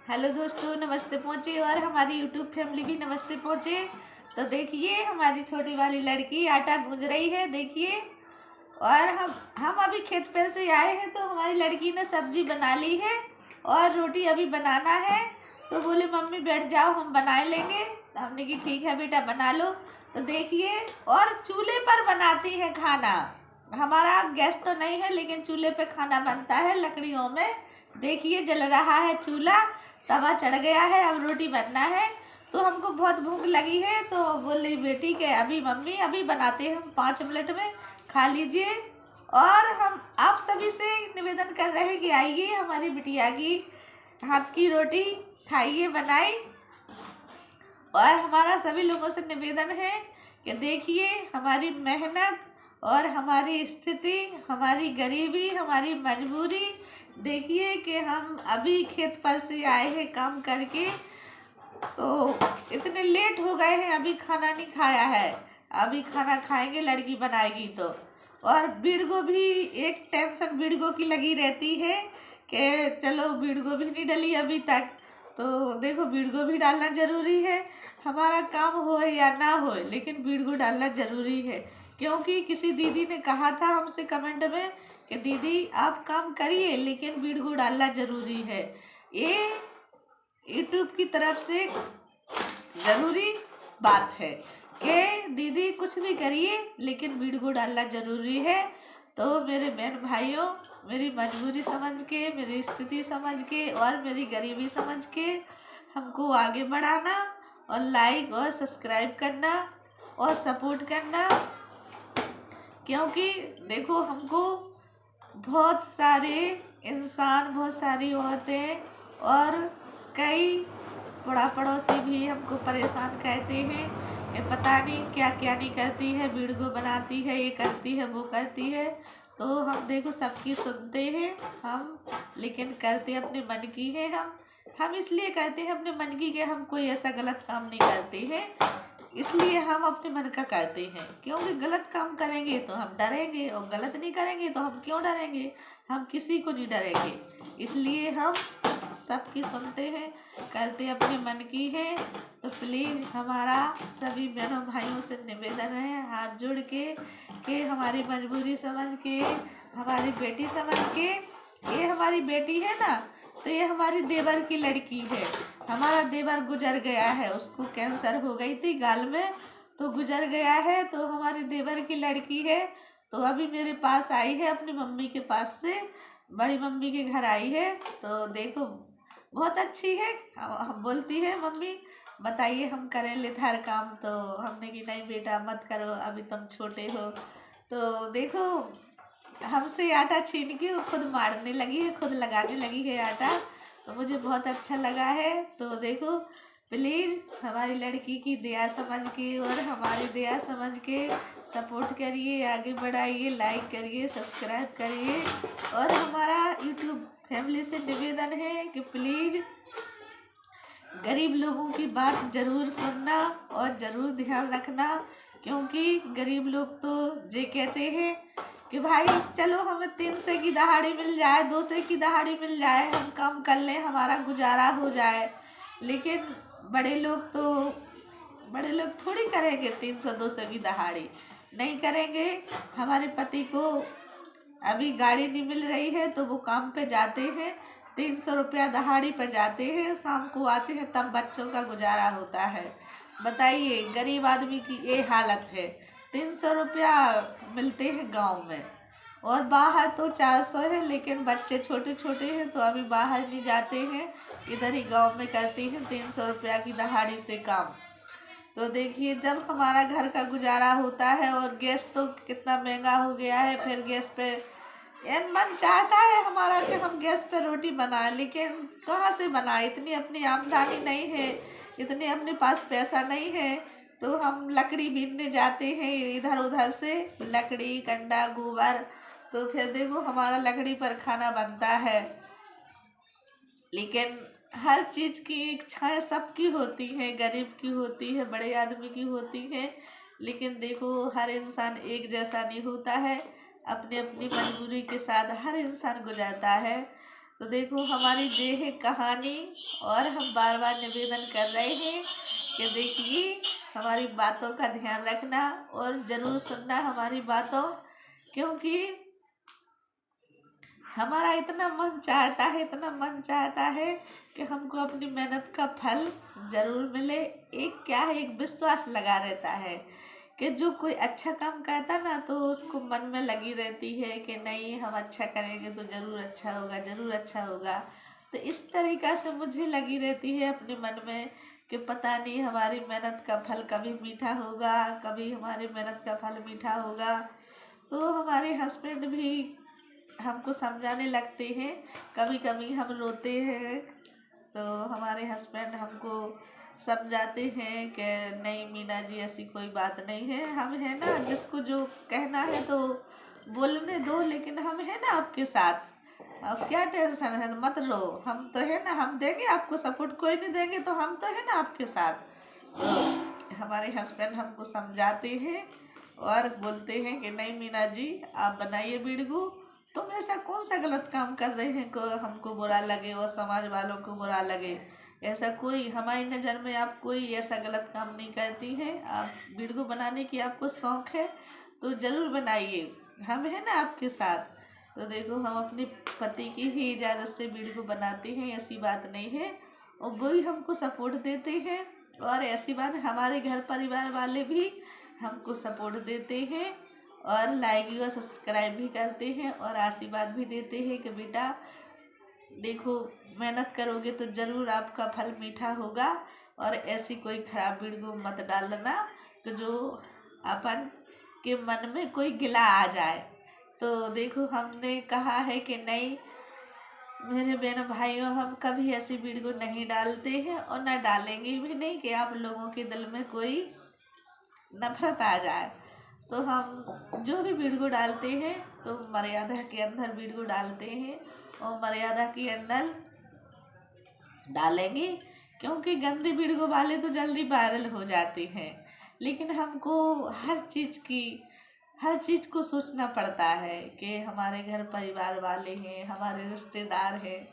Hello दोस्तों, नमस्ते पहुँचे और हमारी यूट्यूब फैमिली भी नमस्ते पहुँचे। तो देखिए हमारी छोटी वाली लड़की आटा गूंज रही है, देखिए। और हम अभी खेत पे से आए हैं तो हमारी लड़की ने सब्जी बना ली है और रोटी अभी बनाना है। तो बोले मम्मी बैठ जाओ हम बना लेंगे। तो हमने कि ठीक है बेटा बना लो। तो देखिए, और चूल्हे पर बनाती है खाना। हमारा गैस तो नहीं है लेकिन चूल्हे पे खाना बनता है लकड़ियों में। देखिए जल रहा है चूल्हा, तवा चढ़ गया है, अब रोटी बनना है। तो हमको बहुत भूख लगी है तो बोल रही बेटी के अभी मम्मी अभी बनाते हैं, हम 5 मिनट में खा लीजिए। और हम आप सभी से निवेदन कर रहे हैं कि आइए हमारी बिटिया की हाथ की रोटी खाइए बनाई। और हमारा सभी लोगों से निवेदन है कि देखिए हमारी मेहनत और हमारी स्थिति, हमारी गरीबी, हमारी मजबूरी। देखिए कि हम अभी खेत पर से आए हैं काम करके, तो इतने लेट हो गए हैं, अभी खाना नहीं खाया है। अभी खाना खाएंगे, लड़की बनाएगी तो। और बीड़गो भी एक टेंशन बीड़गो की लगी रहती है कि चलो बीड़गो भी नहीं डली अभी तक। तो देखो बीड़गो भी डालना ज़रूरी है, हमारा काम हो या ना हो लेकिन बीड़गो डालना ज़रूरी है। क्योंकि किसी दीदी ने कहा था हमसे कमेंट में कि दीदी आप काम करिए लेकिन बीड़गो डालना ज़रूरी है। ये यूट्यूब की तरफ से ज़रूरी बात है कि दीदी कुछ भी करिए लेकिन बीड़गो डालना ज़रूरी है। तो मेरे बहन भाइयों, मेरी मजबूरी समझ के, मेरी स्थिति समझ के और मेरी गरीबी समझ के हमको आगे बढ़ाना और लाइक और सब्सक्राइब करना और सपोर्ट करना। क्योंकि देखो हमको बहुत सारे इंसान, बहुत सारी औरतें और कई पड़ोसी भी हमको परेशान कहते हैं कि पता नहीं क्या क्या नहीं करती है, वीडियो बनाती है, ये करती है, वो करती है। तो हम देखो सबकी सुनते हैं हम, लेकिन करते अपने मन की है। हम इसलिए करते हैं अपने मन की कि हम कोई ऐसा गलत काम नहीं करते हैं, इसलिए हम अपने मन का करते हैं। क्योंकि गलत काम करेंगे तो हम डरेंगे और गलत नहीं करेंगे तो हम क्यों डरेंगे, हम किसी को नहीं डरेंगे। इसलिए हम सबकी सुनते हैं, करते अपने मन की है। तो प्लीज़ हमारा सभी बहनों भाइयों से निवेदन है हाथ जोड़ के कि हमारी मजबूरी समझ के, हमारी बेटी समझ के। ये हमारी बेटी है ना, तो ये हमारी देवर की लड़की है। हमारा देवर गुजर गया है, उसको कैंसर हो गई थी गाल में, तो गुजर गया है। तो हमारे देवर की लड़की है, तो अभी मेरे पास आई है, अपनी मम्मी के पास से बड़ी मम्मी के घर आई है। तो देखो बहुत अच्छी है, हम बोलती है मम्मी बताइए हम करें ले हर काम। तो हमने कि नहीं बेटा मत करो, अभी तुम छोटे हो। तो देखो हमसे आटा छीन के वो खुद मारने लगी है, खुद लगाने लगी है आटा। तो मुझे बहुत अच्छा लगा है। तो देखो प्लीज़ हमारी लड़की की दया समझ के और हमारी दया समझ के सपोर्ट करिए, आगे बढ़ाइए, लाइक करिए, सब्सक्राइब करिए। और हमारा यूट्यूब फैमिली से निवेदन है कि प्लीज़ गरीब लोगों की बात ज़रूर सुनना और ज़रूर ध्यान रखना। क्योंकि गरीब लोग तो ये कहते हैं कि भाई चलो हमें 300 की दहाड़ी मिल जाए, 200 की दहाड़ी मिल जाए, हम काम कर लें, हमारा गुजारा हो जाए। लेकिन बड़े लोग थोड़ी करेंगे 300-200 की दहाड़ी, नहीं करेंगे। हमारे पति को अभी गाड़ी नहीं मिल रही है तो वो काम पे जाते हैं, 300 रुपया दहाड़ी पर जाते हैं, शाम को आते हैं, तब बच्चों का गुजारा होता है। बताइए गरीब आदमी की ये हालत है। 300 रुपया मिलते हैं गांव में और बाहर तो 400 है, लेकिन बच्चे छोटे छोटे हैं तो अभी बाहर नहीं जाते हैं, इधर ही गांव में करते हैं 300 रुपया की दहाड़ी से काम। तो देखिए जब हमारा घर का गुजारा होता है, और गैस तो कितना महंगा हो गया है, फिर गैस पे मन चाहता है हमारा कि हम गैस पे रोटी बनाएं, लेकिन कहाँ से बनाएं, इतनी अपनी आमदनी नहीं है, इतने अपने पास पैसा नहीं है। तो हम लकड़ी बीनने जाते हैं इधर उधर से, लकड़ी कंडा गोबर। तो फिर देखो हमारा लकड़ी पर खाना बनता है। लेकिन हर चीज़ की इच्छाएं सबकी होती हैं, गरीब की होती है, बड़े आदमी की होती है। लेकिन देखो हर इंसान एक जैसा नहीं होता है, अपनी अपनी मजबूरी के साथ हर इंसान गुजरता है। तो देखो हमारी ये है कहानी, और हम बार बार निवेदन कर रहे हैं कि देखिए हमारी बातों का ध्यान रखना और ज़रूर सुनना हमारी बातों, क्योंकि हमारा इतना मन चाहता है, इतना मन चाहता है कि हमको अपनी मेहनत का फल ज़रूर मिले। एक क्या है, एक विश्वास लगा रहता है कि जो कोई अच्छा काम करता ना तो उसको मन में लगी रहती है कि नहीं हम अच्छा करेंगे तो ज़रूर अच्छा होगा, ज़रूर अच्छा होगा। तो इस तरीक़ा से मुझे लगी रहती है अपने मन में कि पता नहीं हमारी मेहनत का फल कभी मीठा होगा, कभी हमारी मेहनत का फल मीठा होगा। तो हमारे हस्बैंड भी हमको समझाने लगते हैं, कभी कभी हम रोते हैं तो हमारे हस्बैंड हमको समझाते हैं कि नहीं मीना जी ऐसी कोई बात नहीं है, हम है ना, जिसको जो कहना है तो बोलने दो, लेकिन हम है ना आपके साथ, अब क्या टेंशन है, मत रो, हम तो है ना, हम देंगे आपको सपोर्ट, कोई नहीं देंगे तो हम तो है ना आपके साथ। तो हमारे हस्बैंड हमको समझाते हैं और बोलते हैं कि नहीं मीना जी आप बनाइए वीडियो, तुम ऐसा कौन सा गलत काम कर रहे हैं को हमको बुरा लगे और समाज वालों को बुरा लगे। ऐसा कोई हमारी नज़र में आप कोई ऐसा गलत काम नहीं करती हैं। आप वीडियो बनाने की आपको शौक़ है तो ज़रूर बनाइए, हम हैं ना आपके साथ। तो देखो हम अपने पति की ही इजाज़त से वीडियो बनाते हैं, ऐसी बात नहीं है, और वो ही हमको सपोर्ट देते हैं, और ऐसी बात हमारे घर परिवार वाले भी हमको सपोर्ट देते हैं और लाइक और सब्सक्राइब भी करते हैं और आशीर्वाद भी देते हैं कि बेटा देखो मेहनत करोगे तो ज़रूर आपका फल मीठा होगा, और ऐसी कोई ख़राब वीडियो मत डालना कि जो अपन के मन में कोई गिला आ जाए। तो देखो हमने कहा है कि नहीं मेरे बहन भाइयों, हम कभी ऐसी वीडियो नहीं डालते हैं और ना डालेंगे भी नहीं कि आप लोगों के दिल में कोई नफरत आ जाए। तो हम जो भी वीडियो डालते हैं तो मर्यादा के अंदर वीडियो डालते हैं और मर्यादा के अंदर डालेंगे, क्योंकि गंदी वीडियो वाले तो जल्दी वायरल हो जाते हैं। लेकिन हमको हर चीज़ को सोचना पड़ता है कि हमारे घर परिवार वाले हैं, हमारे रिश्तेदार हैं,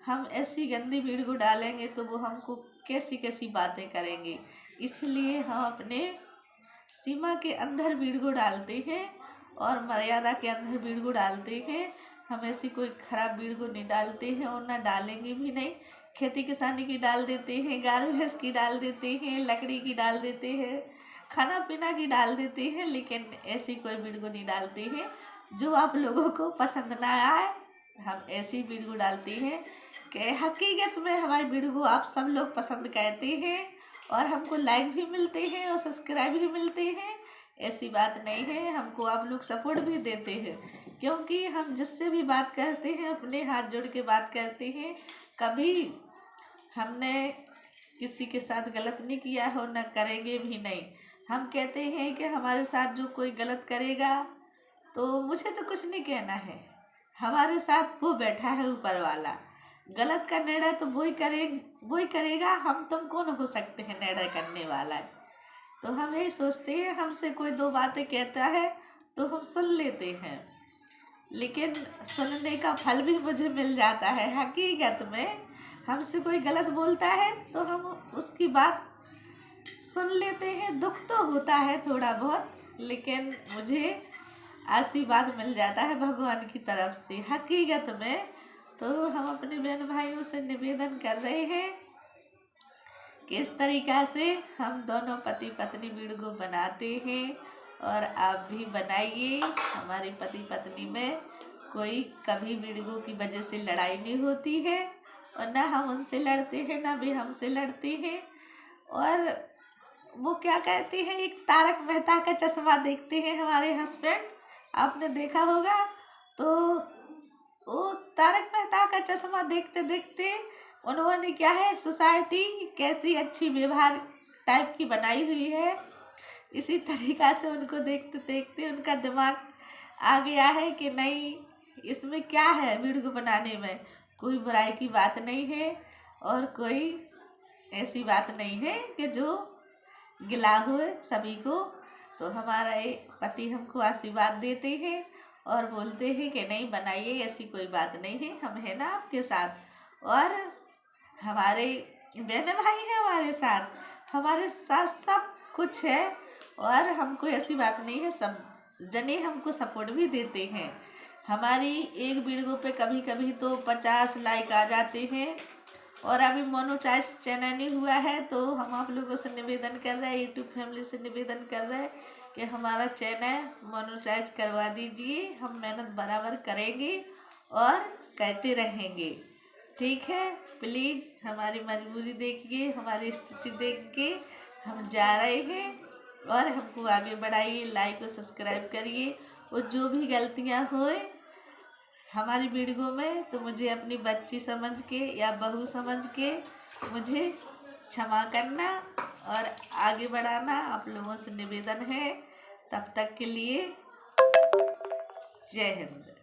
हम ऐसी गंदी वीडियो डालेंगे तो वो हमको कैसी कैसी बातें करेंगे। इसलिए हम अपने सीमा के अंदर वीडियो डालते हैं और मर्यादा के अंदर वीडियो डालते हैं। हम ऐसी कोई ख़राब वीडियो नहीं डालते हैं और ना डालेंगे भी नहीं। खेती किसानी की डाल देते हैं, गाय भैंस की डाल देते हैं, लकड़ी की डाल देते हैं, खाना पीना की डाल देते हैं, लेकिन ऐसी कोई वीडियो नहीं डालते हैं जो आप लोगों को पसंद ना आए। हम ऐसी वीडियो डालते हैं कि हकीकत में हमारी वीडियो आप सब लोग पसंद करते हैं और हमको लाइक भी मिलते हैं और सब्सक्राइब भी मिलते हैं। ऐसी बात नहीं है, हमको आप लोग सपोर्ट भी देते हैं, क्योंकि हम जिससे भी बात करते हैं अपने हाथ जोड़ के बात करते हैं। कभी हमने किसी के साथ गलत नहीं किया हो, न करेंगे भी नहीं। हम कहते हैं कि हमारे साथ जो कोई गलत करेगा तो मुझे तो कुछ नहीं कहना है, हमारे साथ वो बैठा है ऊपर वाला, गलत का निर्णय तो वही करेगा, हम तुम कौन हो सकते हैं निर्णय करने वाला है। तो हम यही सोचते हैं, हमसे कोई दो बातें कहता है तो हम सुन लेते हैं, लेकिन सुनने का फल भी मुझे मिल जाता है। हकीकत में हमसे कोई गलत बोलता है तो हम उसकी बात सुन लेते हैं, दुख तो होता है थोड़ा बहुत, लेकिन मुझे आशीर्वाद मिल जाता है भगवान की तरफ से हकीकत में। तो हम अपने बहन भाइयों से निवेदन कर रहे हैं कि इस तरीक़ा से हम दोनों पति पत्नी वीडियो बनाते हैं और आप भी बनाइए। हमारी पति पत्नी में कोई कभी वीडियो की वजह से लड़ाई नहीं होती है और ना हम उनसे लड़ते हैं ना भी हमसे लड़ते हैं। और वो क्या कहते हैं, एक तारक मेहता का चश्मा देखते हैं हमारे हस्बैंड, आपने देखा होगा। तो वो तारक मेहता का चश्मा देखते देखते उन्होंने क्या है, सोसाइटी कैसी अच्छी व्यवहार टाइप की बनाई हुई है, इसी तरीक़ा से उनको देखते देखते उनका दिमाग आ गया है कि नहीं इसमें क्या है, वीडियो बनाने में कोई बुराई की बात नहीं है और कोई ऐसी बात नहीं है कि जो गिला हुए सभी को। तो हमारा पति हमको आशीर्वाद देते हैं और बोलते हैं कि नहीं बनाइए, ऐसी कोई बात नहीं है, हम है ना आपके साथ। और हमारे बहन भाई हैं हमारे साथ सब कुछ है। और हमको ऐसी बात नहीं है, सब जने हमको सपोर्ट भी देते हैं। हमारी एक वीडियो पे कभी कभी तो 50 लाइक आ जाते हैं। और अभी मोनेटाइज चैनल नहीं हुआ है, तो हम आप लोगों से निवेदन कर रहे हैं, यूट्यूब फैमिली से निवेदन कर रहे हैं कि हमारा चैनल मोनेटाइज करवा दीजिए। हम मेहनत बराबर करेंगे और करते रहेंगे, ठीक है। प्लीज़ हमारी मजबूरी देखिए, हमारी स्थिति देख के हम जा रहे हैं। और हमको आगे बढ़ाइए, लाइक और सब्सक्राइब करिए। और जो भी गलतियाँ होए हमारी वीडियो में, तो मुझे अपनी बच्ची समझ के या बहू समझ के मुझे क्षमा करना और आगे बढ़ाना आप लोगों से निवेदन है। तब तक के लिए जय हिंद।